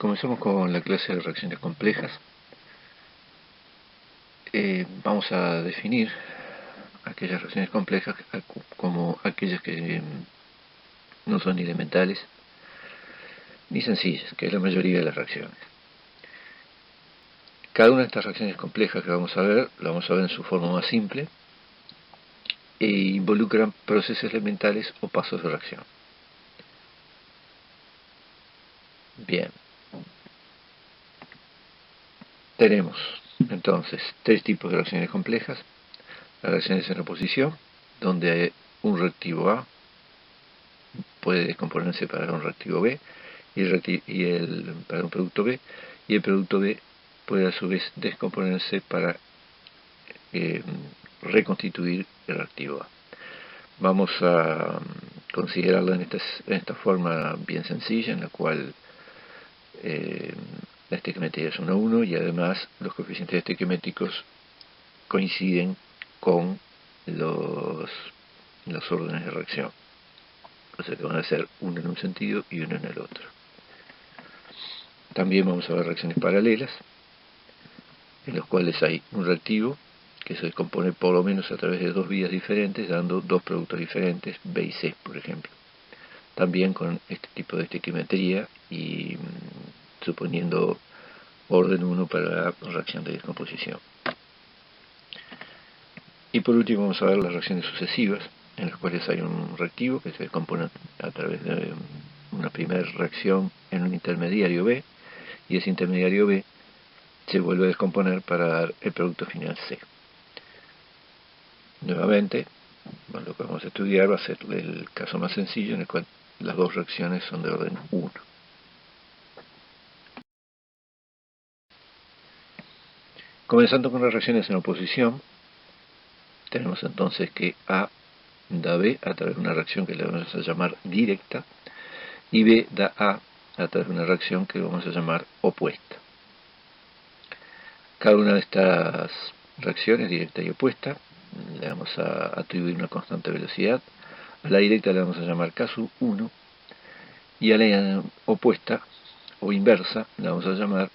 Comenzamos con la clase de reacciones complejas. Vamos a definir aquellas reacciones complejas como aquellas que no son ni elementales ni sencillas, que es la mayoría de las reacciones. Cada una de estas reacciones complejas que vamos a ver, la vamos a ver en su forma más simple e involucran procesos elementales o pasos de reacción. Bien. Tenemos entonces tres tipos de reacciones complejas. Las reacciones en oposición, donde un reactivo A puede descomponerse para un reactivo B para un producto B, y el producto B puede a su vez descomponerse para reconstituir el reactivo A. Vamos a considerarlo en esta forma bien sencilla, en la cual la estequiometría es 1 a 1 y además los coeficientes estequiométricos coinciden con los órdenes de reacción. O sea que van a ser uno en un sentido y uno en el otro. También vamos a ver reacciones paralelas, en los cuales hay un reactivo que se descompone por lo menos a través de dos vías diferentes, dando dos productos diferentes, B y C, por ejemplo. También con este tipo de estequiometría y suponiendo orden 1 para la reacción de descomposición. Y por último vamos a ver las reacciones sucesivas, en las cuales hay un reactivo que se descompone a través de una primera reacción en un intermediario B, y ese intermediario B se vuelve a descomponer para dar el producto final C. Nuevamente, lo que vamos a estudiar va a ser el caso más sencillo, en el cual las dos reacciones son de orden 1. Comenzando con las reacciones en oposición, tenemos entonces que A da B a través de una reacción que le vamos a llamar directa, y B da A a través de una reacción que vamos a llamar opuesta. Cada una de estas reacciones, directa y opuesta, le vamos a atribuir una constante velocidad. A la directa le vamos a llamar K sub 1, y a la opuesta o inversa la vamos a llamar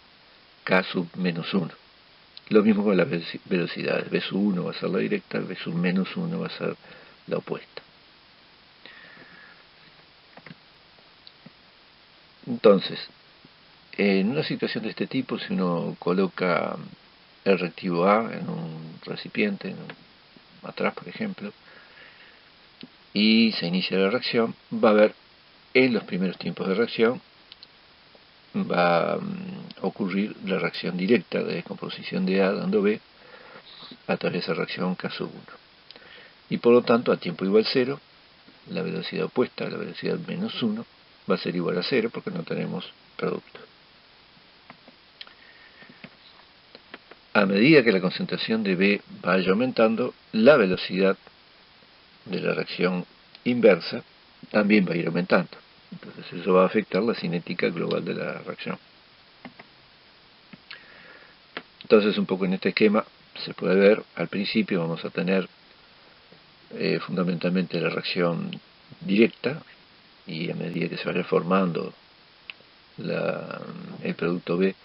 K sub menos 1. Lo mismo con las velocidades. B sub 1 va a ser la directa, B sub menos 1 va a ser la opuesta. Entonces, en una situación de este tipo, si uno coloca el reactivo A en un recipiente, atrás por ejemplo, y se inicia la reacción, va a haber en los primeros tiempos de reacción va a ocurrir la reacción directa de descomposición de A dando B a través de esa reacción K sub 1. Y por lo tanto, a tiempo igual 0, la velocidad opuesta, la velocidad menos 1, va a ser igual a 0 porque no tenemos producto. A medida que la concentración de B vaya aumentando, la velocidad de la reacción inversa también va a ir aumentando. Entonces eso va a afectar la cinética global de la reacción. Entonces un poco en este esquema se puede ver, al principio vamos a tener fundamentalmente la reacción directa, y a medida que se vaya formando el producto B,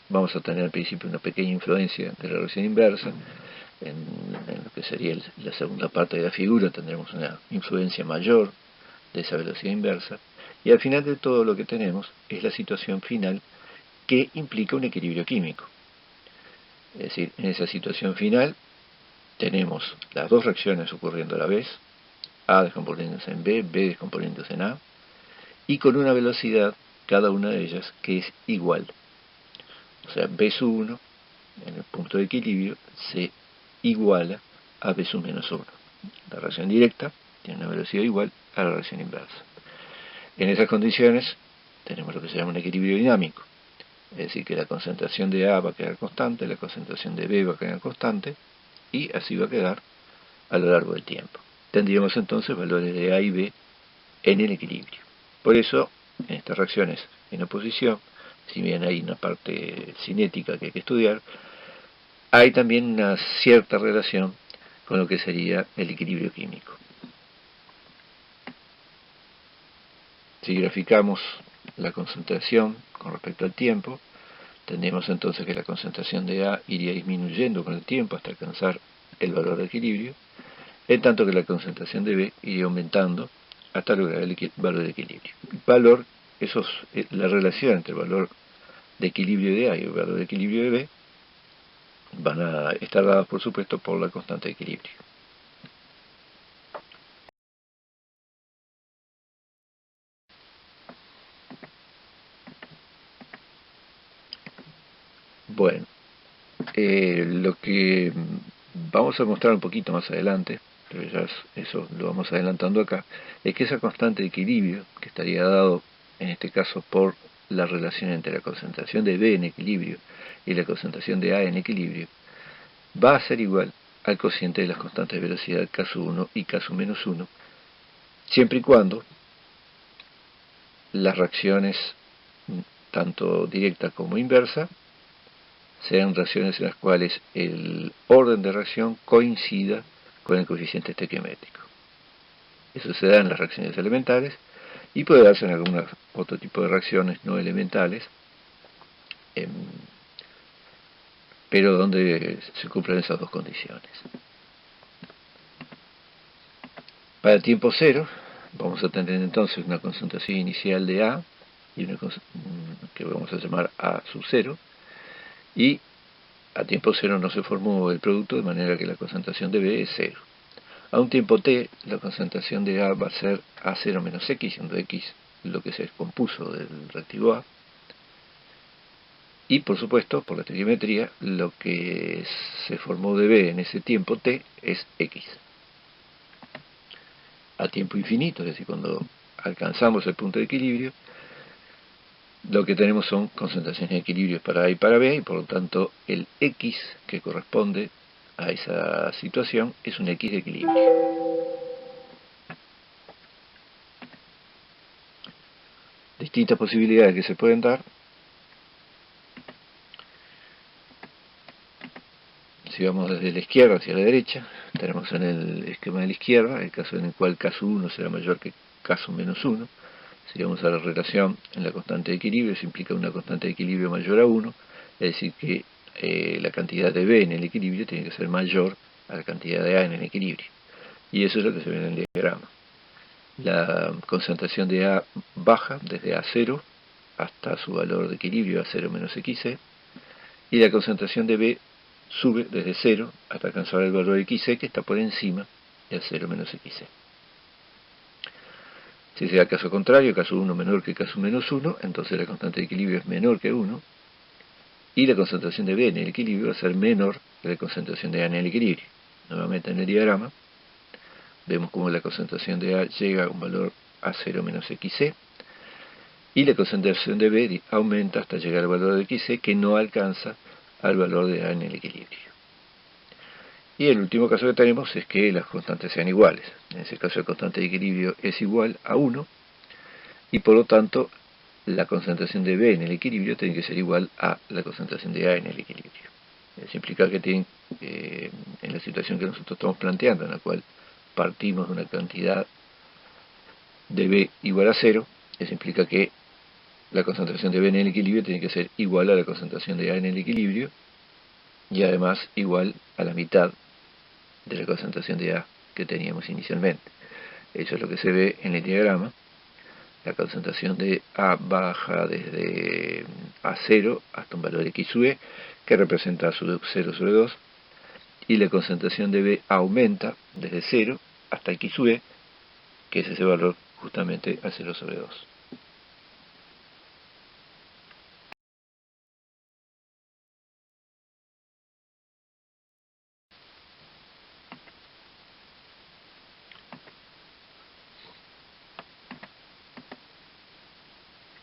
vamos a tener al principio una pequeña influencia de la reacción inversa. En lo que sería la segunda parte de la figura tendremos una influencia mayor de esa velocidad inversa, y al final de todo lo que tenemos es la situación final que implica un equilibrio químico. Es decir, en esa situación final tenemos las dos reacciones ocurriendo a la vez, A descomponiéndose en B, B descomponiéndose en A, y con una velocidad, cada una de ellas, que es igual. O sea, B sub 1, en el punto de equilibrio, se iguala a B sub menos 1. La reacción directa tiene una velocidad igual a la reacción inversa. En esas condiciones tenemos lo que se llama un equilibrio dinámico. Es decir, que la concentración de A va a quedar constante, la concentración de B va a quedar constante, y así va a quedar a lo largo del tiempo. Tendríamos entonces valores de A y B en el equilibrio. Por eso, en estas reacciones en oposición, si bien hay una parte cinética que hay que estudiar, hay también una cierta relación con lo que sería el equilibrio químico. Si graficamos la concentración con respecto al tiempo, tendríamos entonces que la concentración de A iría disminuyendo con el tiempo hasta alcanzar el valor de equilibrio, en tanto que la concentración de B iría aumentando hasta lograr el valor de equilibrio. La relación entre el valor de equilibrio de A y el valor de equilibrio de B van a estar dadas, por supuesto, por la constante de equilibrio. Bueno, lo que vamos a mostrar un poquito más adelante, pero ya eso lo vamos adelantando acá, es que esa constante de equilibrio, que estaría dado en este caso por la relación entre la concentración de B en equilibrio y la concentración de A en equilibrio, va a ser igual al cociente de las constantes de velocidad K1 y K-1, siempre y cuando las reacciones, tanto directa como inversa, sean reacciones en las cuales el orden de reacción coincida con el coeficiente estequiométrico. Eso se da en las reacciones elementales y puede darse en algún otro tipo de reacciones no elementales, pero donde se cumplen esas dos condiciones. Para el tiempo cero vamos a tener entonces una concentración inicial de A y una que vamos a llamar A sub 0, y a tiempo cero no se formó el producto, de manera que la concentración de B es 0. A un tiempo t, la concentración de A va a ser A0 menos X, siendo X lo que se descompuso del reactivo A. Y por supuesto, por la estequiometría, lo que se formó de B en ese tiempo t es X. A tiempo infinito, es decir, cuando alcanzamos el punto de equilibrio, lo que tenemos son concentraciones de equilibrios para A y para B, y por lo tanto el X que corresponde a esa situación es un X de equilibrio. Distintas posibilidades que se pueden dar. Si vamos desde la izquierda hacia la derecha, tenemos en el esquema de la izquierda el caso en el cual K1 será mayor que K-1. Si vamos a la relación en la constante de equilibrio, eso implica una constante de equilibrio mayor a 1, es decir que la cantidad de B en el equilibrio tiene que ser mayor a la cantidad de A en el equilibrio. Y eso es lo que se ve en el diagrama. La concentración de A baja desde A0 hasta su valor de equilibrio A0 menos XC, y la concentración de B sube desde 0 hasta alcanzar el valor de XC, que está por encima de A0 menos XC. Si sea el caso contrario, caso 1 menor que caso menos 1, entonces la constante de equilibrio es menor que 1, y la concentración de B en el equilibrio va a ser menor que la concentración de A en el equilibrio. Nuevamente en el diagrama, vemos cómo la concentración de A llega a un valor A0 menos XC, y la concentración de B aumenta hasta llegar al valor de XC, que no alcanza al valor de A en el equilibrio. Y el último caso que tenemos es que las constantes sean iguales. En ese caso, la constante de equilibrio es igual a 1, y por lo tanto la concentración de B en el equilibrio tiene que ser igual a la concentración de A en el equilibrio. Eso implica que en la situación que nosotros estamos planteando, en la cual partimos de una cantidad de B igual a 0, eso implica que la concentración de B en el equilibrio tiene que ser igual a la concentración de A en el equilibrio, y además igual a la mitad de la concentración de A que teníamos inicialmente. Eso es lo que se ve en el diagrama. La concentración de A baja desde A0 hasta un valor X sub E, que representa A sub 0 sobre 2, y la concentración de B aumenta desde 0 hasta X sub E, que es ese valor justamente a 0 sobre 2.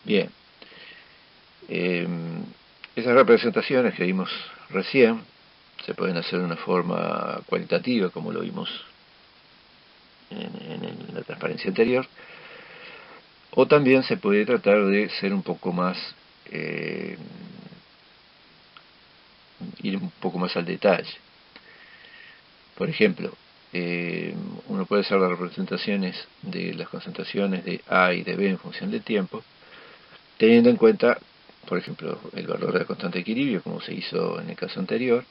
Bien, esas representaciones que vimos recién se pueden hacer de una forma cualitativa, como lo vimos en la transparencia anterior, o también se puede tratar de ser un poco más, ir un poco más al detalle. Por ejemplo, uno puede hacer las representaciones de las concentraciones de A y de B en función del tiempo, teniendo en cuenta, por ejemplo, el valor de la constante de equilibrio, como se hizo en el caso anterior,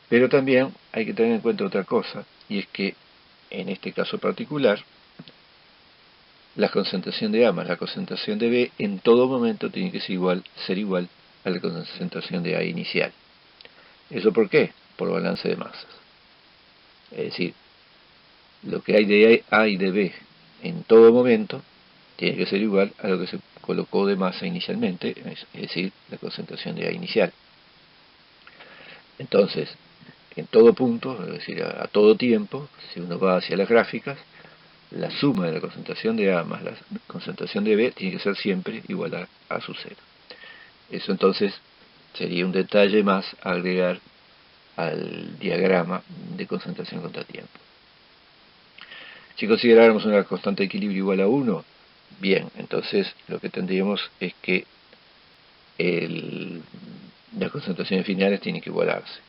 pero también hay que tener en cuenta otra cosa, y es que en este caso particular, la concentración de A más la concentración de B en todo momento tiene que ser igual a la concentración de A inicial. ¿Eso por qué? Por balance de masas. Es decir, lo que hay de A y de B en todo momento tiene que ser igual a lo que se colocó de masa inicialmente, es decir, la concentración de A inicial. Entonces, en todo punto, es decir, a todo tiempo, si uno va hacia las gráficas, la suma de la concentración de A más la concentración de B tiene que ser siempre igual a A sub 0. Eso entonces sería un detalle más a agregar al diagrama de concentración contra tiempo. Si consideráramos una constante de equilibrio igual a 1, bien, entonces lo que tendríamos es que las concentraciones finales tienen que igualarse.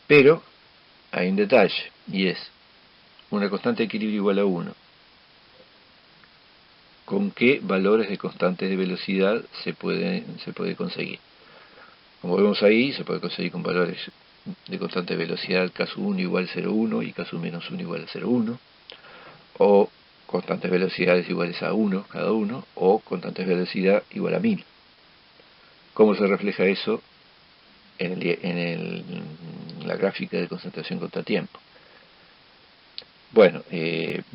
Pero hay un detalle, y es una constante de equilibrio igual a 1. ¿Con qué valores de constantes de velocidad se puede conseguir? Como vemos ahí, se puede conseguir con valores de constante de velocidad K1 igual a 0,1 y K-1 igual a 0,1, o constantes velocidades iguales a 1 cada uno, o constantes de velocidad igual a 1000. ¿Cómo se refleja eso en la gráfica de concentración contra tiempo? Bueno,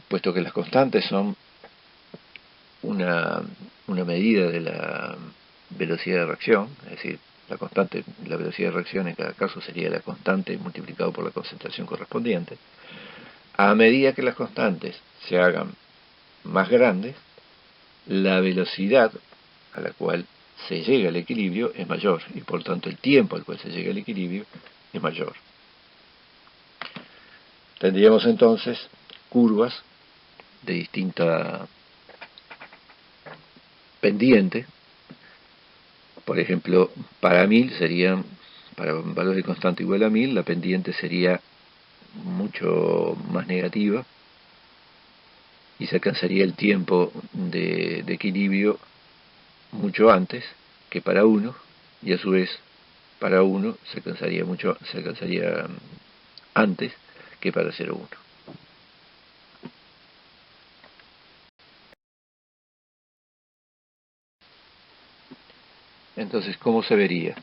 puesto que las constantes son una medida de la velocidad de reacción, es decir, la velocidad de reacción en cada caso sería la constante multiplicado por la concentración correspondiente. A medida que las constantes se hagan más grandes, la velocidad a la cual se llega al equilibrio es mayor, y por tanto el tiempo al cual se llega al equilibrio es mayor. Tendríamos entonces curvas de distinta pendiente. Por ejemplo, para 1000 serían, para un valor de constante igual a 1000, la pendiente sería mucho más negativa y se alcanzaría el tiempo de equilibrio mucho antes que para 1, y a su vez para 1 se alcanzaría antes que para 0,1. Entonces, ¿cómo se vería?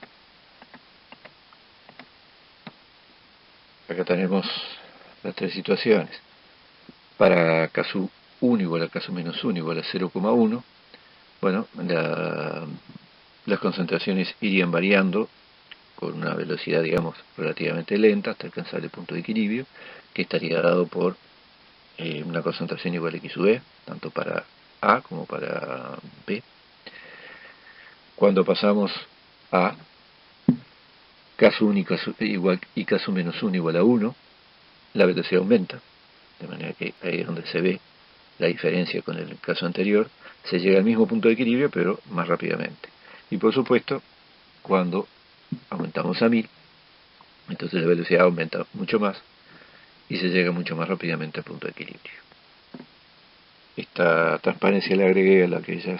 Acá tenemos las tres situaciones. Para caso 1 igual a caso menos 1 igual a 0,1, bueno, las concentraciones irían variando con una velocidad, digamos, relativamente lenta hasta alcanzar el punto de equilibrio, que estaría dado por una concentración igual a X sub E, tanto para A como para B. Cuando pasamos a caso 1 y caso menos 1 igual a 1, la velocidad aumenta, de manera que ahí es donde se ve la diferencia con el caso anterior, se llega al mismo punto de equilibrio pero más rápidamente. Y por supuesto, cuando aumentamos a 1000, entonces la velocidad aumenta mucho más y se llega mucho más rápidamente al punto de equilibrio. Esta transparencia la agregué a la que ya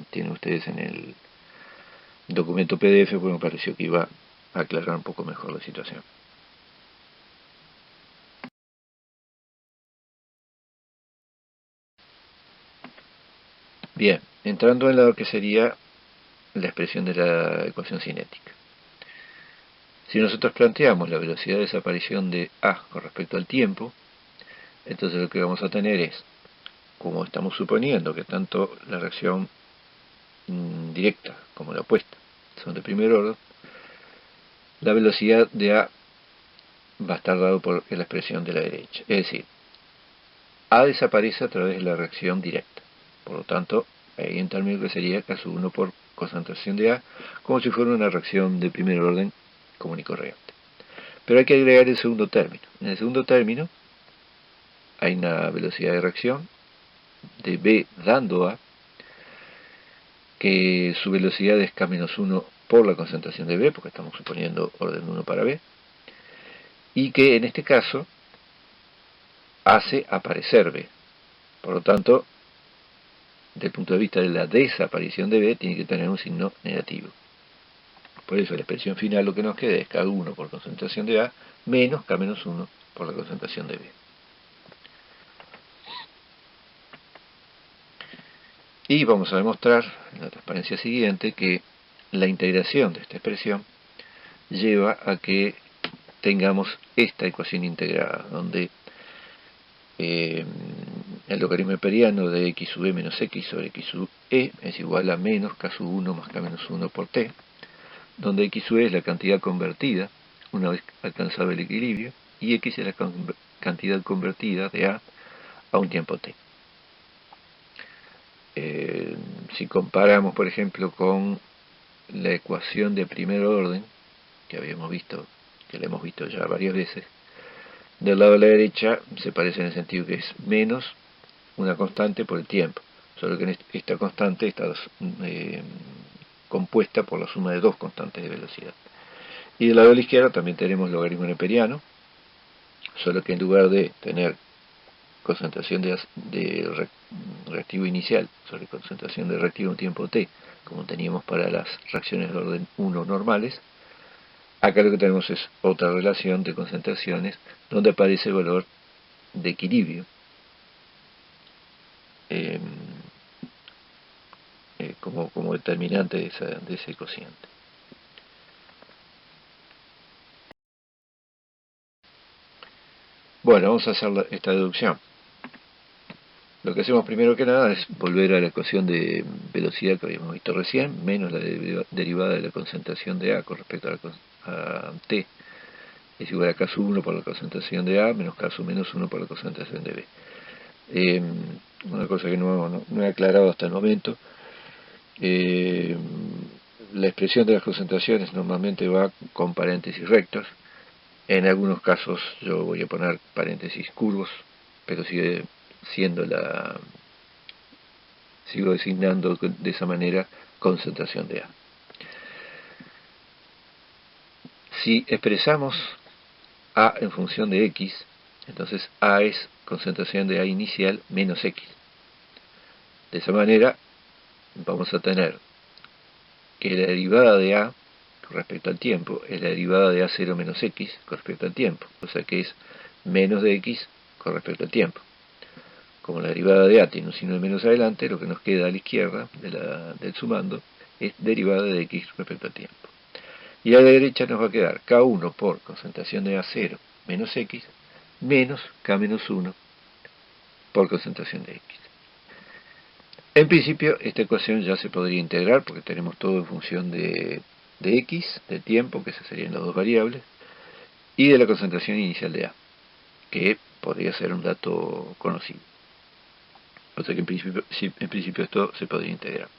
tienen ustedes en el documento PDF, porque me pareció que iba a aclarar un poco mejor la situación. Bien, entrando en lo que sería la expresión de la ecuación cinética. Si nosotros planteamos la velocidad de desaparición de A con respecto al tiempo, entonces lo que vamos a tener es, como estamos suponiendo que tanto la reacción directa como la opuesta son de primer orden, la velocidad de A va a estar dado por la expresión de la derecha. Es decir, A desaparece a través de la reacción directa. Por lo tanto, hay un término que sería caso 1 por concentración de A, como si fuera una reacción de primer orden común y corriente. Pero hay que agregar el segundo término. En el segundo término hay una velocidad de reacción de B dando A, que su velocidad es K-1 por la concentración de B, porque estamos suponiendo orden 1 para B, y que en este caso hace aparecer B. Por lo tanto, del punto de vista de la desaparición de B, tiene que tener un signo negativo. Por eso la expresión final lo que nos queda es K1 por concentración de A menos K-1 por la concentración de B. Y vamos a demostrar en la transparencia siguiente que la integración de esta expresión lleva a que tengamos esta ecuación integrada, donde el logaritmo neperiano de x sub e menos x sobre x sub e es igual a menos k sub 1 más k-1 por t, donde x sub e es la cantidad convertida una vez alcanzado el equilibrio, y x es la cantidad convertida de a un tiempo t. Si comparamos, por ejemplo, con la ecuación de primer orden, que habíamos visto, que la hemos visto ya varias veces, del lado de la derecha se parece en el sentido que es menos una constante por el tiempo, solo que esta constante está compuesta por la suma de dos constantes de velocidad. Y del lado de la izquierda también tenemos logaritmo neperiano, solo que en lugar de tener concentración de reactivo inicial sobre concentración de reactivo en tiempo t, como teníamos para las reacciones de orden 1 normales, acá lo que tenemos es otra relación de concentraciones donde aparece el valor de equilibrio como determinante de ese cociente. Bueno, vamos a hacer esta deducción. Lo que hacemos primero que nada es volver a la ecuación de velocidad que habíamos visto recién, menos la derivada de la concentración de A con respecto a T, es igual a K sub 1 por la concentración de A, menos K sub menos 1 por la concentración de B. Una cosa que no he aclarado hasta el momento, la expresión de las concentraciones normalmente va con paréntesis rectos. En algunos casos yo voy a poner paréntesis curvos, pero sigo designando de esa manera concentración de A. Si expresamos A en función de X, entonces A es concentración de A inicial menos X. De esa manera vamos a tener que la derivada de A con respecto al tiempo es la derivada de A0 menos X con respecto al tiempo, o sea que es menos de X con respecto al tiempo. Como la derivada de A tiene un signo de menos adelante, lo que nos queda a la izquierda del sumando es derivada de X respecto al tiempo. Y a la derecha nos va a quedar K1 por concentración de A0 menos X menos K-1 por concentración de X. En principio esta ecuación ya se podría integrar porque tenemos todo en función de X, de tiempo, que esas serían las dos variables, y de la concentración inicial de A, que podría ser un dato conocido. O sea que en principio esto se podría integrar.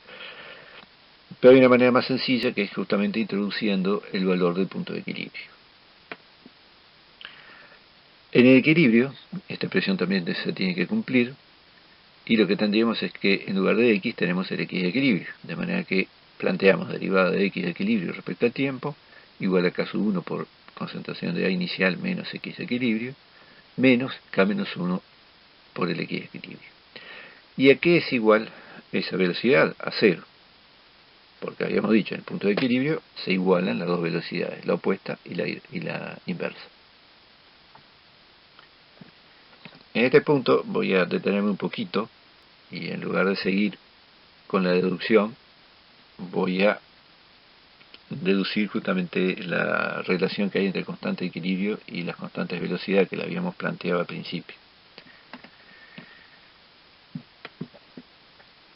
Pero hay una manera más sencilla que es justamente introduciendo el valor del punto de equilibrio. En el equilibrio, esta expresión también se tiene que cumplir, y lo que tendríamos es que en lugar de x tenemos el x de equilibrio, de manera que planteamos derivada de x de equilibrio respecto al tiempo, igual a k sub 1 por concentración de A inicial menos x de equilibrio, menos k menos 1 por el x de equilibrio. ¿Y a qué es igual esa velocidad? A 0. Porque habíamos dicho, en el punto de equilibrio se igualan las dos velocidades, la opuesta y la inversa. En este punto voy a detenerme un poquito y en lugar de seguir con la deducción, voy a deducir justamente la relación que hay entre constante de equilibrio y las constantes de velocidad que la habíamos planteado al principio.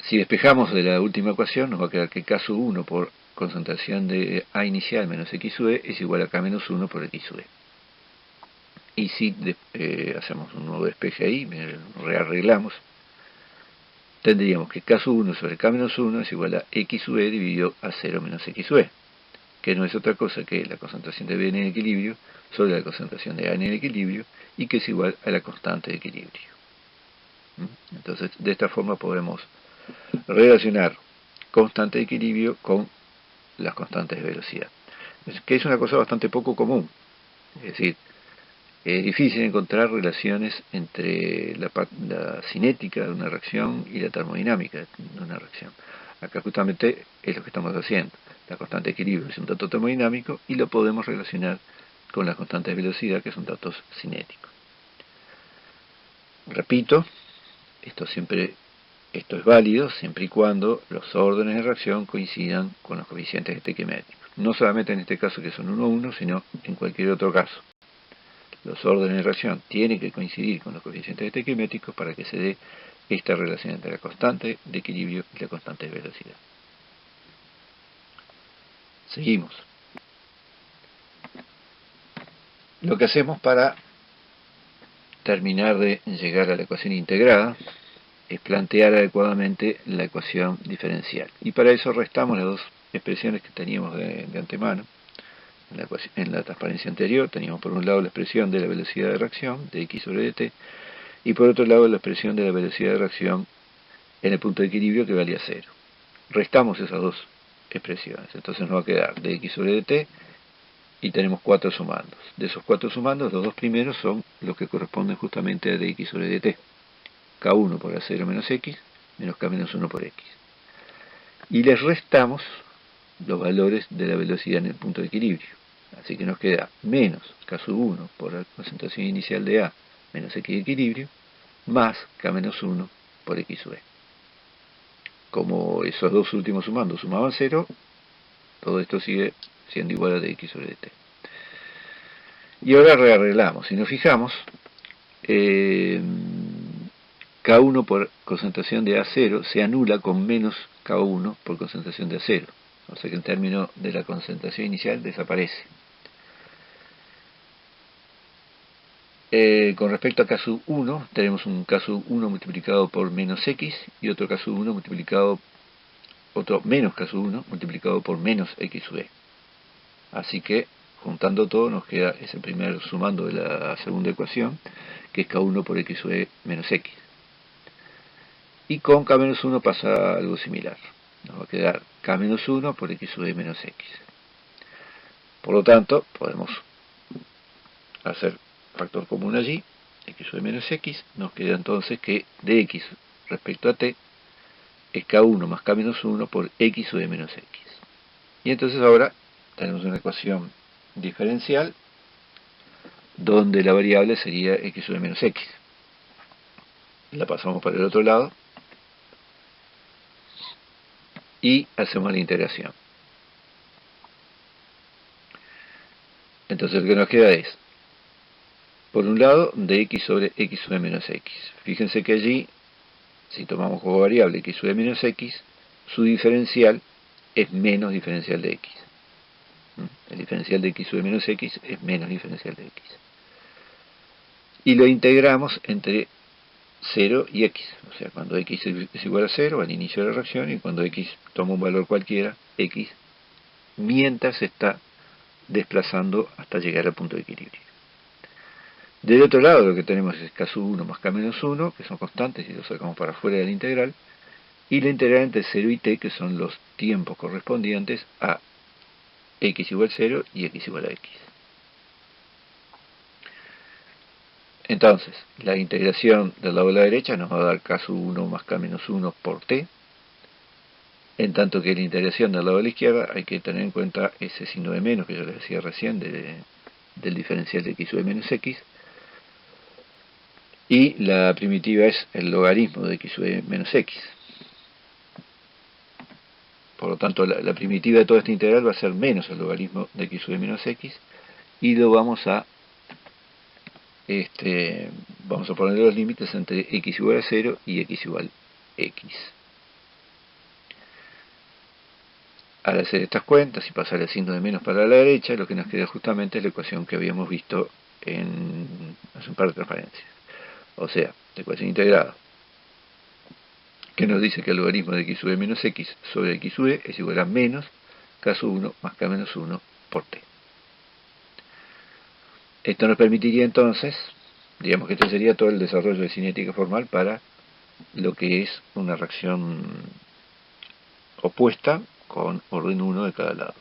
Si despejamos de la última ecuación, nos va a quedar que K sub 1 por concentración de A inicial menos X sub E es igual a K menos 1 por X sub E. Y si hacemos un nuevo despeje ahí, rearreglamos, tendríamos que K sub 1 sobre K menos 1 es igual a X sub E dividido a 0 menos X sub E, que no es otra cosa que la concentración de B en el equilibrio sobre la concentración de A en el equilibrio, y que es igual a la constante de equilibrio. Entonces, de esta forma podemos relacionar constante de equilibrio con las constantes de velocidad, que es una cosa bastante poco común. Es decir, Es difícil encontrar relaciones entre la cinética de una reacción y la termodinámica de una reacción. Acá justamente es lo que estamos haciendo. La constante de equilibrio es un dato termodinámico y lo podemos relacionar con las constantes de velocidad, que son datos cinéticos. Repito, esto es válido siempre y cuando los órdenes de reacción coincidan con los coeficientes estequiométricos. No solamente en este caso que son 1, 1, sino en cualquier otro caso. Los órdenes de reacción tienen que coincidir con los coeficientes estequiométricos para que se dé esta relación entre la constante de equilibrio y la constante de velocidad. Seguimos. Lo que hacemos para terminar de llegar a la ecuación integrada es plantear adecuadamente la ecuación diferencial. Y para eso restamos las dos expresiones que teníamos de antemano. En la transparencia anterior teníamos por un lado la expresión de la velocidad de reacción, de x sobre dt, y por otro lado la expresión de la velocidad de reacción en el punto de equilibrio, que valía 0. Restamos esas dos expresiones, entonces nos va a quedar dx sobre dt y tenemos 4 sumandos. De esos 4 sumandos, los dos primeros son los que corresponden justamente a dx sobre dt. K1 por A0 menos x, menos K menos 1 por x. Y les restamos los valores de la velocidad en el punto de equilibrio. Así que nos queda menos K sub 1 por la concentración inicial de A menos x de equilibrio, más K menos 1 por x sub e. Como esos dos últimos sumandos sumaban 0, todo esto sigue siendo igual a dx sobre dt. Y ahora rearreglamos. Si nos fijamos, K1 por concentración de A0 se anula con menos K1 por concentración de A0. O sea que el término de la concentración inicial desaparece. Con respecto a K sub 1, tenemos un K sub 1 multiplicado por menos X y otro K sub 1 multiplicado, otro menos K sub 1 multiplicado por menos X sub E. Así que, juntando todo, nos queda ese primer sumando de la segunda ecuación, que es K1 por X sub E menos X. Y con K menos 1 pasa algo similar. Nos va a quedar K menos 1 por X sub E menos X. Por lo tanto, podemos hacer factor común allí, x sub menos x, nos queda entonces que dx respecto a t es k1 más k menos 1 por x sub menos x. Y entonces ahora tenemos una ecuación diferencial donde la variable sería x sub menos x. La pasamos para el otro lado y hacemos la integración. Entonces lo que nos queda es, por un lado, dx sobre x sub menos x. Fíjense que allí, si tomamos como variable x sub menos x, su diferencial es menos diferencial de x. El diferencial de x sub menos x es menos diferencial de x. Y lo integramos entre 0 y x. O sea, cuando x es igual a 0 al inicio de la reacción, y cuando x toma un valor cualquiera, x, mientras se está desplazando hasta llegar al punto de equilibrio. Del otro lado lo que tenemos es k sub 1 más k menos 1, que son constantes y lo sacamos para afuera de la integral, y la integral entre 0 y t, que son los tiempos correspondientes a x igual a 0 y x igual a x. Entonces, la integración del lado de la derecha nos va a dar k sub 1 más k menos 1 por t, en tanto que la integración del lado de la izquierda hay que tener en cuenta ese signo de menos que yo les decía recién del diferencial de x sub menos x, y la primitiva es el logaritmo de x sub menos x. Por lo tanto, la primitiva de toda esta integral va a ser menos el logaritmo de x sub menos x, y lo vamos a poner los límites entre x igual a 0 y x igual a x. Al hacer estas cuentas y pasar el signo de menos para la derecha, lo que nos queda justamente es la ecuación que habíamos visto hace un par de transparencias. O sea, la ecuación integrada, que nos dice que el logaritmo de x sub menos x sobre x sub e es igual a menos k sub 1 más k menos 1 por t. Esto nos permitiría entonces, digamos que este sería todo el desarrollo de cinética formal para lo que es una reacción opuesta con orden 1 de cada lado.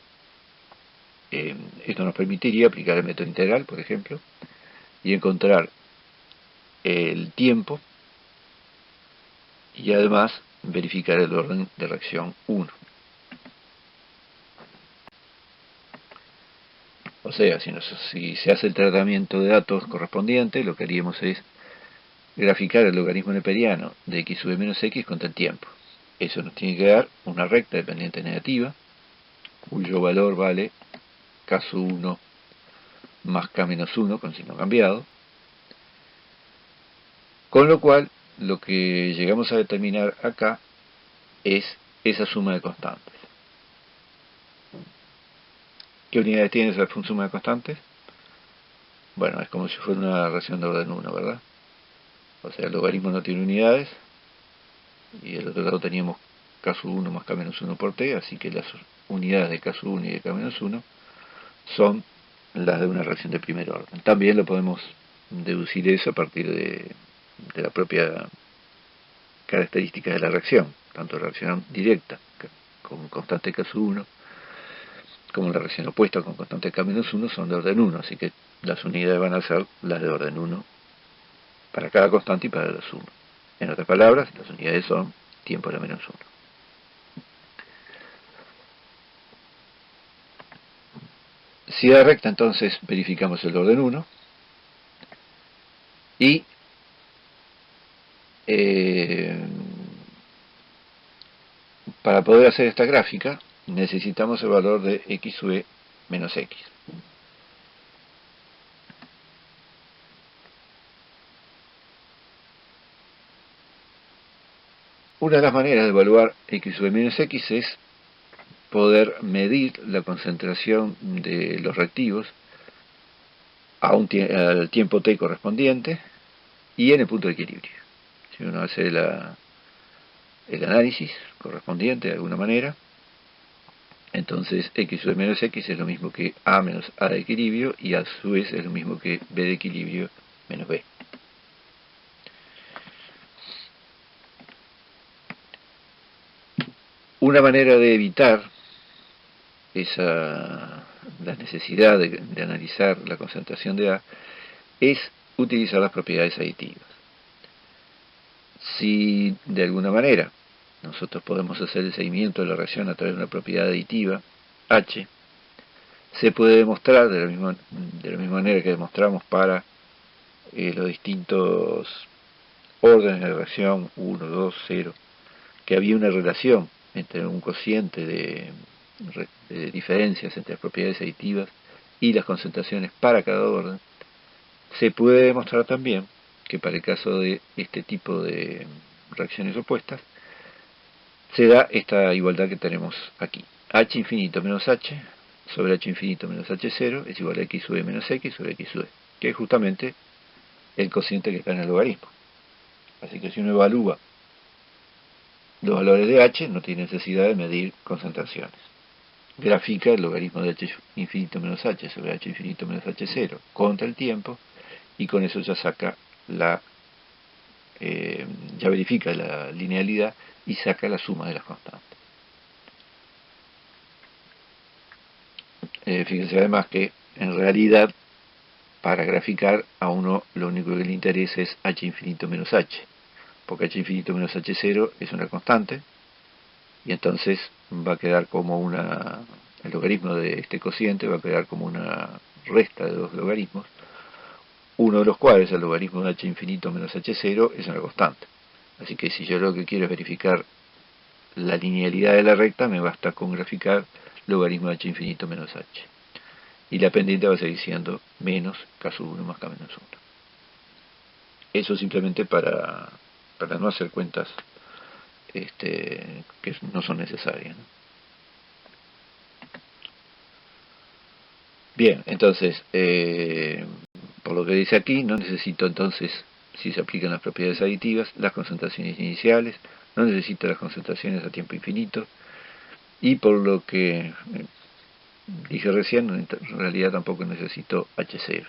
Esto nos permitiría aplicar el método integral, por ejemplo, y encontrar el tiempo y además verificar el orden de reacción 1. O sea, si se hace el tratamiento de datos correspondiente, lo que haríamos es graficar el logaritmo neperiano de x sub menos x contra el tiempo. Eso nos tiene que dar una recta dependiente negativa, cuyo valor vale k sub 1 más k menos 1 con signo cambiado, con lo cual lo que llegamos a determinar acá es esa suma de constantes. ¿Qué unidades tiene esa suma de constantes? Bueno, es como si fuera una reacción de orden 1, ¿verdad? O sea, el logaritmo no tiene unidades, y del otro lado teníamos k sub 1 más k menos 1 por t, así que las unidades de k sub 1 y de k menos 1 son las de una reacción de primer orden. También lo podemos deducir eso a partir de la propia característica de la reacción, tanto la reacción directa con constante k sub 1 como la reacción opuesta con constante k menos 1 son de orden 1, así que las unidades van a ser las de orden 1 para cada constante y para la suma. En otras palabras, las unidades son tiempo a la menos 1. Si da recta, entonces verificamos el orden 1 y para poder hacer esta gráfica necesitamos el valor de x sub e menos x. Una de las maneras de evaluar x sub e menos x es poder medir la concentración de los reactivos al tiempo t correspondiente y en el punto de equilibrio. Si uno hace el análisis correspondiente de alguna manera, entonces x sub menos x es lo mismo que a menos a de equilibrio, y a su vez es lo mismo que b de equilibrio menos b. Una manera de evitar la necesidad de analizar la concentración de A es utilizar las propiedades aditivas. Si de alguna manera nosotros podemos hacer el seguimiento de la reacción a través de una propiedad aditiva, H, se puede demostrar de la misma manera que demostramos para los distintos órdenes de reacción 1, 2, 0, que había una relación entre un cociente de diferencias entre las propiedades aditivas y las concentraciones para cada orden. Se puede demostrar también que para el caso de este tipo de reacciones opuestas se da esta igualdad que tenemos aquí. H infinito menos H sobre H infinito menos H0 es igual a X sub E menos X sobre X sub E, que es justamente el cociente que está en el logaritmo. Así que si uno evalúa los valores de H, no tiene necesidad de medir concentraciones. Grafica el logaritmo de H infinito menos H sobre H infinito menos H0 contra el tiempo, y con eso ya saca ya verifica la linealidad y saca la suma de las constantes. Fíjense además que en realidad para graficar a uno lo único que le interesa es H infinito menos H, porque H infinito menos H0 es una constante, y entonces va a quedar como el logaritmo de este cociente va a quedar como una resta de dos logaritmos, uno de los cuales, el logaritmo de H infinito menos H0, es una constante. Así que si yo lo que quiero es verificar la linealidad de la recta, me basta con graficar logaritmo de H infinito menos H. Y la pendiente va a seguir siendo menos k sub 1 más k menos 1. Eso simplemente para no hacer cuentas que no son necesarias, ¿no? Bien, entonces, por lo que dice aquí, no necesito entonces, si se aplican las propiedades aditivas, las concentraciones iniciales, no necesito las concentraciones a tiempo infinito, y por lo que dije recién, en realidad tampoco necesito H0.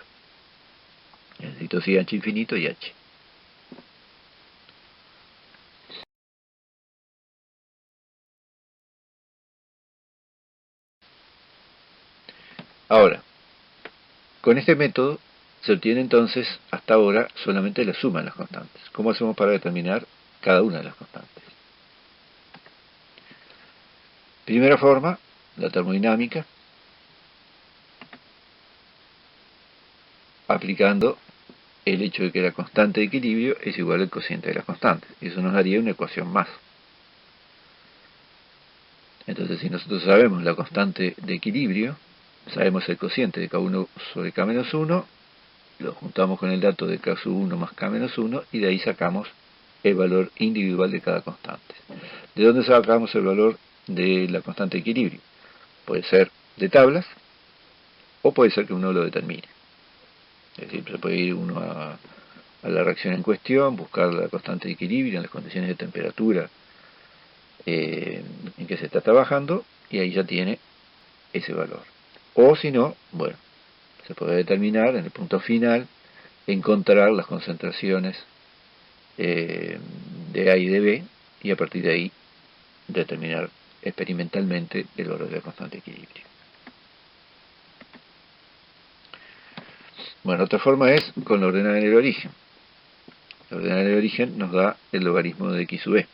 Necesito sí H infinito y H. Ahora, con este método se obtiene entonces, hasta ahora, solamente la suma de las constantes. ¿Cómo hacemos para determinar cada una de las constantes? Primera forma, la termodinámica, aplicando el hecho de que la constante de equilibrio es igual al cociente de las constantes. Eso nos daría una ecuación más. Entonces, si nosotros sabemos la constante de equilibrio, sabemos el cociente de K1 sobre K menos 1, lo juntamos con el dato de K sub 1 más K menos 1 y de ahí sacamos el valor individual de cada constante. ¿De dónde sacamos el valor de la constante de equilibrio? Puede ser de tablas o puede ser que uno lo determine. Es decir, se puede ir uno a la reacción en cuestión, buscar la constante de equilibrio en las condiciones de temperatura en que se está trabajando y ahí ya tiene ese valor. O si no, bueno, se puede determinar en el punto final, encontrar las concentraciones de A y de B y a partir de ahí determinar experimentalmente el valor de la constante de equilibrio. Bueno, otra forma es con la ordenada en el origen. La ordenada en el origen nos da el logaritmo de x sub e.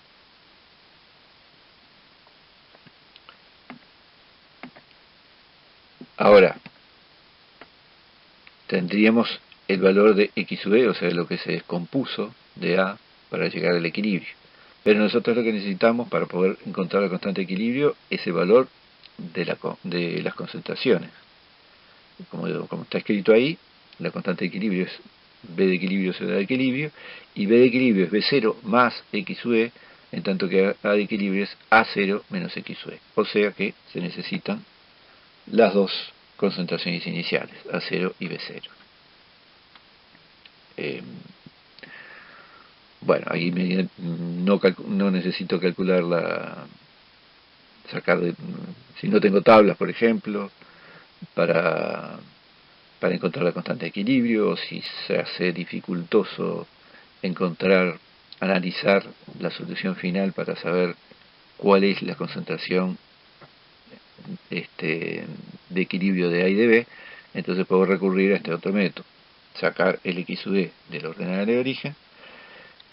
Ahora, tendríamos el valor de x sub e, o sea, lo que se descompuso de A para llegar al equilibrio. Pero nosotros lo que necesitamos para poder encontrar la constante de equilibrio es el valor de las concentraciones. Como está escrito ahí, la constante de equilibrio es B de equilibrio sobre A de equilibrio, y B de equilibrio es B0 más x sub e, en tanto que A de equilibrio es A0 menos x sub e. O sea que se necesitan las dos concentraciones iniciales, A0 y B0. Bueno, ahí no necesito calcular si no tengo tablas, por ejemplo, para encontrar la constante de equilibrio, o si se hace dificultoso analizar la solución final para saber cuál es la concentración de equilibrio de A y de B, entonces puedo recurrir a este otro método, sacar el x sub e del ordenador de origen,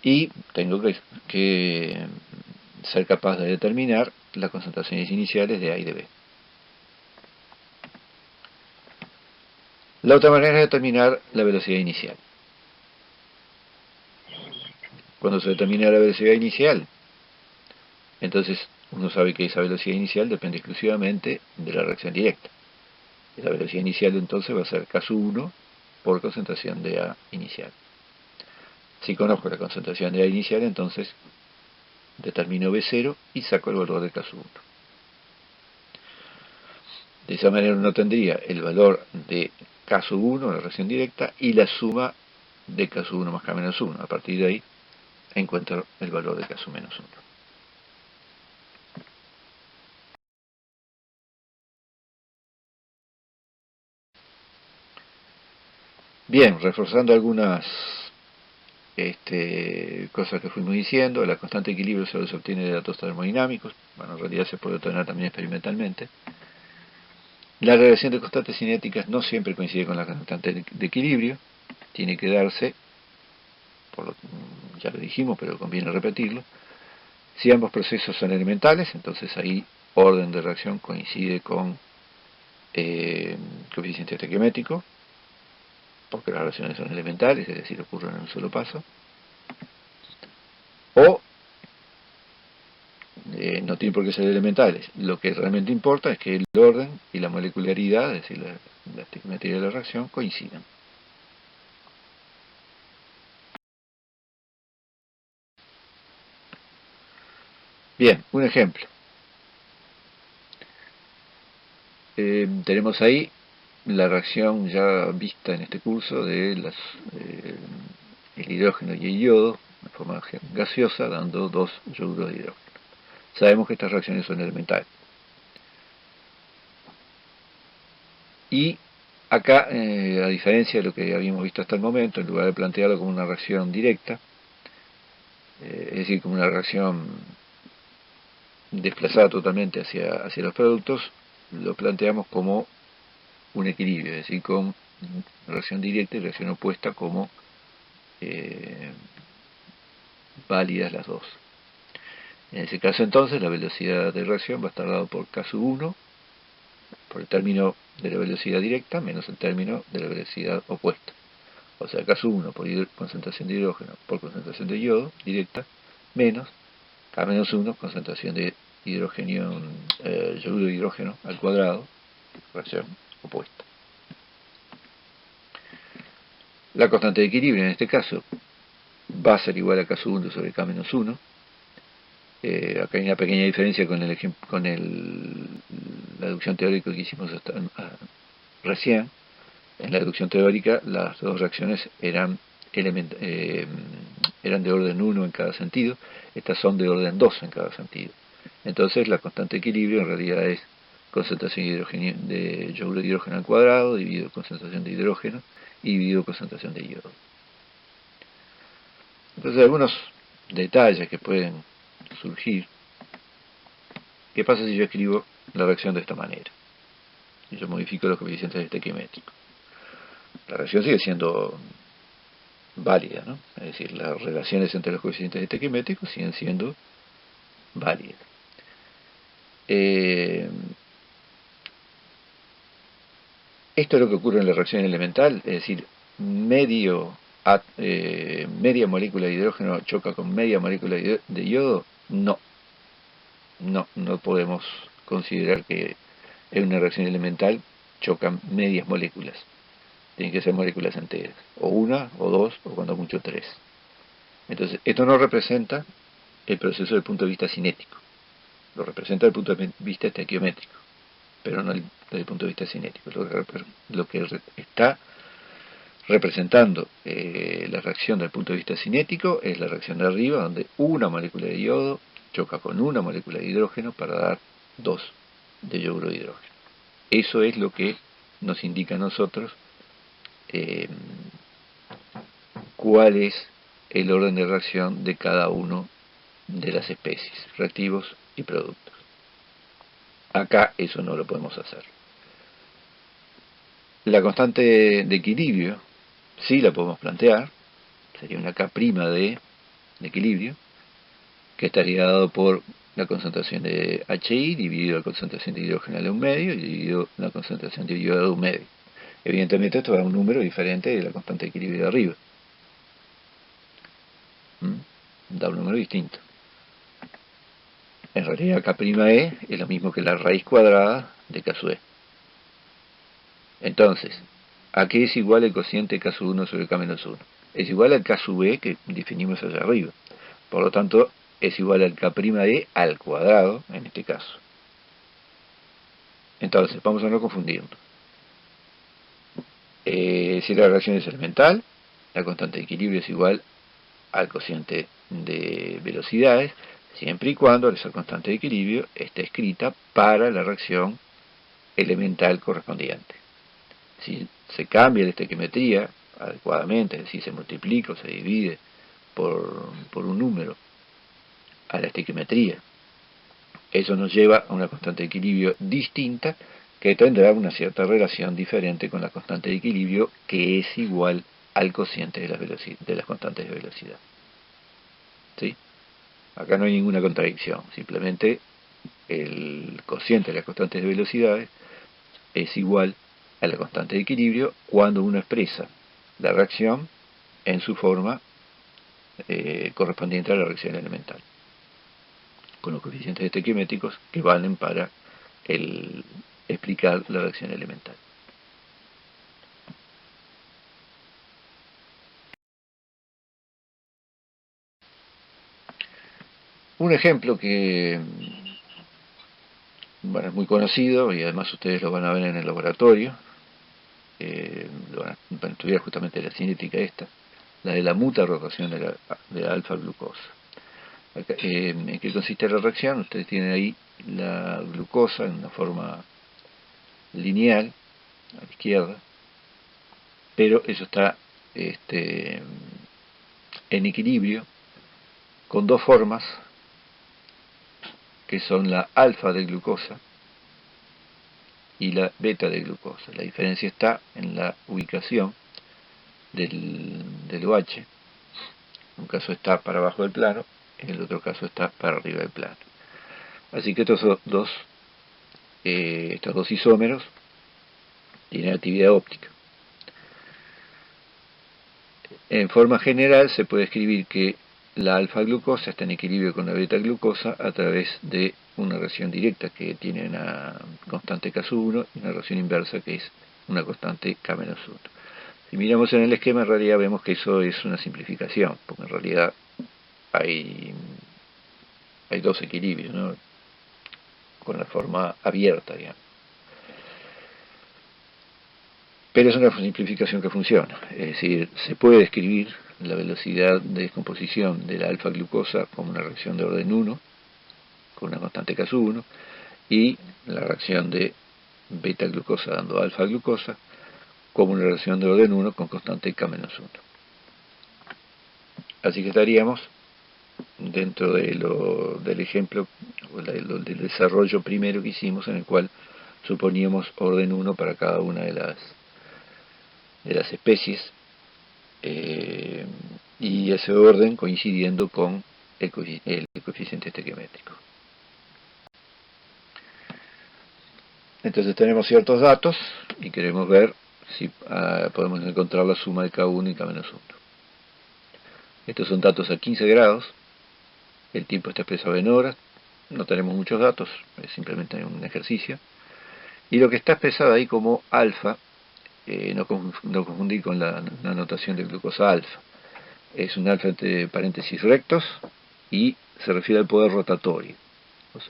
y tengo que ser capaz de determinar las concentraciones iniciales de A y de B. La otra manera es determinar la velocidad inicial. Cuando se determina la velocidad inicial, entonces uno sabe que esa velocidad inicial depende exclusivamente de la reacción directa. Esa velocidad inicial entonces va a ser K1 por concentración de A inicial. Si conozco la concentración de A inicial, entonces determino B0 y saco el valor de K1. De esa manera uno tendría el valor de K1, la reacción directa, y la suma de K1 más K-1. A partir de ahí encuentro el valor de K-1. Bien, reforzando algunas cosas que fuimos diciendo, la constante de equilibrio solo se obtiene de datos termodinámicos, bueno, en realidad se puede obtener también experimentalmente. La relación de constantes cinéticas no siempre coincide con la constante de equilibrio, tiene que darse, ya lo dijimos, pero conviene repetirlo, si ambos procesos son elementales, entonces ahí orden de reacción coincide con coeficiente estequiométrico, porque las relaciones son elementales, es decir, ocurren en un solo paso. O no tiene por qué ser elementales. Lo que realmente importa es que el orden y la molecularidad, es decir, la estequiometría de la reacción, coincidan. Bien, un ejemplo. Tenemos ahí la reacción ya vista en este curso de el hidrógeno y el yodo en forma gaseosa, dando 2 yoduro de hidrógeno. Sabemos que estas reacciones son elementales. Y acá, a diferencia de lo que habíamos visto hasta el momento, en lugar de plantearlo como una reacción directa, es decir, como una reacción desplazada totalmente hacia los productos, lo planteamos como un equilibrio, es decir, con reacción directa y reacción opuesta como válidas las dos. En ese caso entonces la velocidad de reacción va a estar dado por K sub 1, por el término de la velocidad directa, menos el término de la velocidad opuesta. O sea, K sub 1 por concentración de hidrógeno por concentración de yodo directa, menos K menos 1 concentración de hidrógeno, yoduro de hidrógeno al cuadrado, reacción opuesta. La constante de equilibrio en este caso va a ser igual a K sub 1 sobre K menos 1. Acá hay una pequeña diferencia con la deducción teórica que hicimos recién. En la deducción teórica las dos reacciones eran de orden 1 en cada sentido, estas son de orden 2 en cada sentido. Entonces la constante de equilibrio en realidad es concentración de yoduro de hidrógeno al cuadrado dividido concentración de hidrógeno y dividido concentración de yodo. Entonces algunos detalles que pueden surgir. ¿Qué pasa si yo escribo la reacción de esta manera? Si yo modifico los coeficientes estequiométricos. La reacción sigue siendo válida, ¿no? Es decir, las relaciones entre los coeficientes estequiométricos siguen siendo válidas. Esto es lo que ocurre en la reacción elemental, es decir, media molécula de hidrógeno choca con media molécula de yodo. No podemos considerar que en una reacción elemental chocan medias moléculas. Tienen que ser moléculas enteras, o una, o dos, o cuando mucho tres. Entonces, esto no representa el proceso desde el punto de vista cinético, lo representa desde el punto de vista estequiométrico, pero no desde el punto de vista cinético. Lo que está representando la reacción desde el punto de vista cinético es la reacción de arriba, donde una molécula de yodo choca con una molécula de hidrógeno para dar dos de yoduro de hidrógeno. Eso es lo que nos indica a nosotros cuál es el orden de reacción de cada uno de las especies, reactivos y productos. Acá eso no lo podemos hacer. La constante de equilibrio sí la podemos plantear, sería una K' de equilibrio, que estaría dado por la concentración de HI dividido la concentración de hidrógeno a un medio y dividido la concentración de yodo a un medio. Evidentemente esto da un número diferente de la constante de equilibrio de arriba. Da un número distinto. En realidad K'E es lo mismo que la raíz cuadrada de K sub E. Entonces, ¿a qué es igual el cociente K sub 1 sobre K menos 1? Es igual al K sub E que definimos allá arriba. Por lo tanto, es igual al K'E al cuadrado, en este caso. Entonces, vamos a no confundirnos. Si la reacción es elemental, la constante de equilibrio es igual al cociente de velocidades, siempre y cuando esa constante de equilibrio esté escrita para la reacción elemental correspondiente. Si se cambia la estequiometría adecuadamente, es decir, se multiplica o se divide por un número a la estequiometría, eso nos lleva a una constante de equilibrio distinta que tendrá una cierta relación diferente con la constante de equilibrio que es igual al cociente de las constantes de velocidad. ¿Sí? Acá no hay ninguna contradicción, simplemente el cociente de las constantes de velocidades es igual a la constante de equilibrio cuando uno expresa la reacción en su forma correspondiente a la reacción elemental, con los coeficientes estequiométricos que valen para explicar la reacción elemental. Un ejemplo que bueno, es muy conocido y además ustedes lo van a ver en el laboratorio, lo van a estudiar justamente la cinética esta, la de la muta rotación de la alfa-glucosa. ¿En qué consiste la reacción? Ustedes tienen ahí la glucosa en una forma lineal, a la izquierda, pero eso está en equilibrio con dos formas que son la alfa de glucosa y la beta de glucosa. La diferencia está en la ubicación del OH. En un caso está para abajo del plano, en el otro caso está para arriba del plano. Así que estos dos isómeros tienen actividad óptica. En forma general se puede escribir que la alfa-glucosa está en equilibrio con la beta-glucosa a través de una reacción directa que tiene una constante K1 y una reacción inversa que es una constante K-1. Si miramos en el esquema, en realidad vemos que eso es una simplificación, porque en realidad hay dos equilibrios, ¿no? Con la forma abierta, digamos. Pero es una simplificación que funciona, es decir, se puede escribir la velocidad de descomposición de la alfa-glucosa como una reacción de orden 1, con una constante K1, y la reacción de beta-glucosa dando alfa-glucosa como una reacción de orden 1 con constante K-1. Así que estaríamos dentro del ejemplo, del desarrollo primero que hicimos, en el cual suponíamos orden 1 para cada una de las especies, y ese orden coincidiendo con el coeficiente estequiométrico. Entonces tenemos ciertos datos y queremos ver si podemos encontrar la suma de K1 y K-1. Estos son datos a 15 grados, el tiempo está expresado en horas, no tenemos muchos datos, es simplemente un ejercicio. Y lo que está expresado ahí como alfa, no confundir con la notación de glucosa alfa. Es un alfa entre paréntesis rectos y se refiere al poder rotatorio,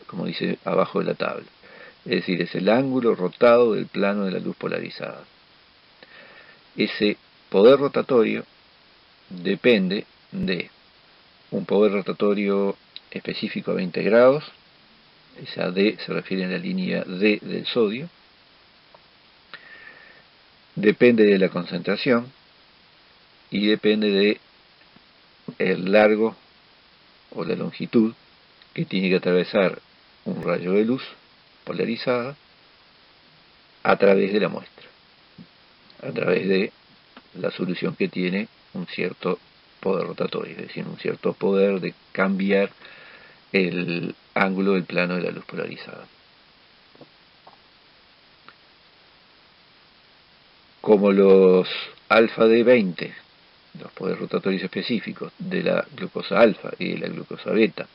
como dice abajo de la tabla. Es decir, es el ángulo rotado del plano de la luz polarizada. Ese poder rotatorio depende de un poder rotatorio específico a 20 grados, esa D se refiere a la línea D del sodio, depende de la concentración y depende de el largo o la longitud que tiene que atravesar un rayo de luz polarizada a través de la muestra, a través de la solución que tiene un cierto poder rotatorio, es decir, un cierto poder de cambiar el ángulo del plano de la luz polarizada. Como los alfa de 20, los poderes rotatorios específicos de la glucosa alfa y de la glucosa beta,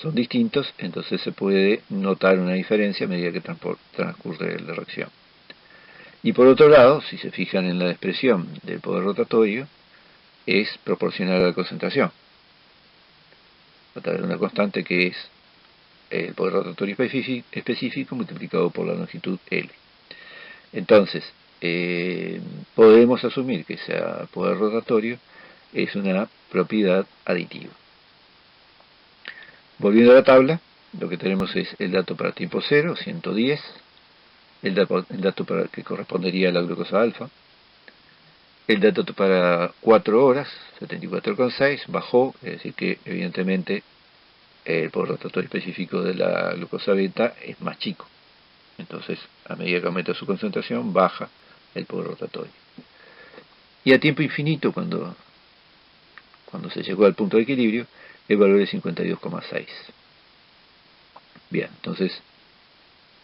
son distintos, entonces se puede notar una diferencia a medida que transcurre la reacción. Y por otro lado, si se fijan en la expresión del poder rotatorio, es proporcional a la concentración, a través de una constante que es el poder rotatorio específico multiplicado por la longitud L. Entonces, podemos asumir que ese poder rotatorio es una propiedad aditiva. Volviendo a la tabla, lo que tenemos es el dato para tiempo 0, 110, el dato para que correspondería a la glucosa alfa, el dato para 4 horas, 74,6, bajó, es decir que evidentemente el poder rotatorio específico de la glucosa beta es más chico. Entonces, a medida que aumenta su concentración, baja el poder rotatorio. Y a tiempo infinito, cuando se llegó al punto de equilibrio, el valor es 52,6. Bien, entonces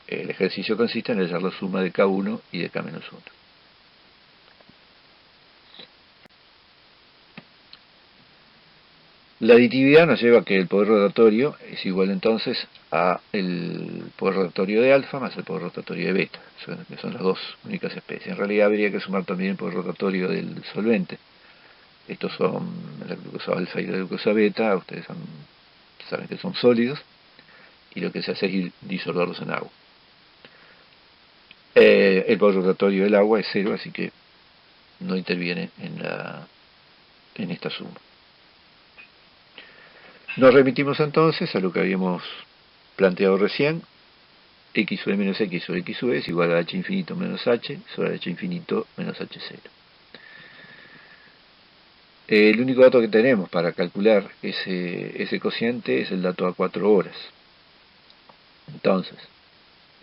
el ejercicio consiste en hallar la suma de K1 y de K-1. La aditividad nos lleva a que el poder rotatorio es igual entonces a el poder rotatorio de alfa más el poder rotatorio de beta, que son las dos únicas especies. En realidad habría que sumar también el poder rotatorio del solvente. Estos son la glucosa alfa y la glucosa beta, ustedes saben que son sólidos, y lo que se hace es disolverlos en agua. El poder rotatorio del agua es 0, así que no interviene en esta suma. Nos remitimos entonces a lo que habíamos planteado recién. X sub e menos X sobre X sub e es igual a H infinito menos H sobre H infinito menos H0. El único dato que tenemos para calcular ese cociente es el dato a 4 horas. Entonces,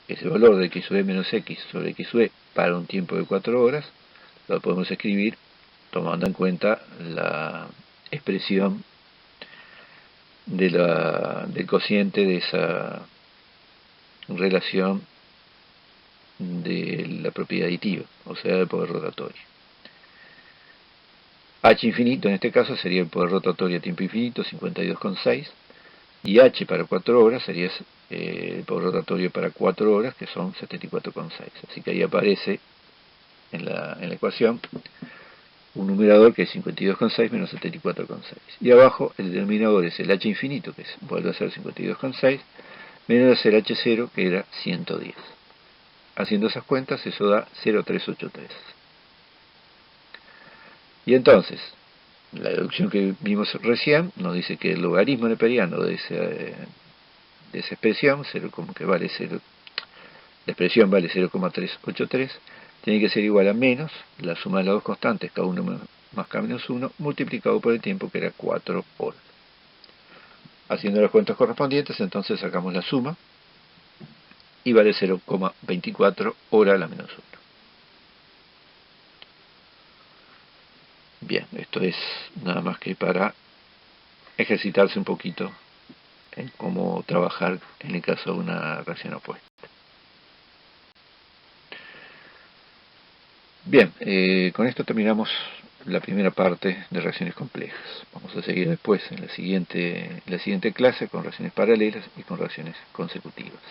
ese valor de x sub e menos x sobre x sub e para un tiempo de 4 horas, lo podemos escribir tomando en cuenta la expresión del cociente de esa relación de la propiedad aditiva, o sea, del poder rotatorio. H infinito en este caso sería el poder rotatorio a tiempo infinito, 52,6, y H para 4 horas sería el poder rotatorio para 4 horas, que son 74,6. Así que ahí aparece en la ecuación un numerador que es 52,6 menos 74,6. Y abajo el denominador es el H infinito, que vuelve a ser 52,6, menos el H0, que era 110. Haciendo esas cuentas, eso da 0,383. Y entonces, la deducción que vimos recién nos dice que el logaritmo neperiano de esa expresión, que vale 0, la expresión vale 0,383, tiene que ser igual a menos la suma de las dos constantes, K1 más K menos 1, multiplicado por el tiempo, que era 4 horas. Haciendo las cuentas correspondientes, entonces sacamos la suma, y vale 0,24 horas a la menos 1. Bien, esto es nada más que para ejercitarse un poquito en cómo trabajar en el caso de una reacción opuesta. Bien, con esto terminamos la primera parte de reacciones complejas. Vamos a seguir después en la siguiente clase con reacciones paralelas y con reacciones consecutivas.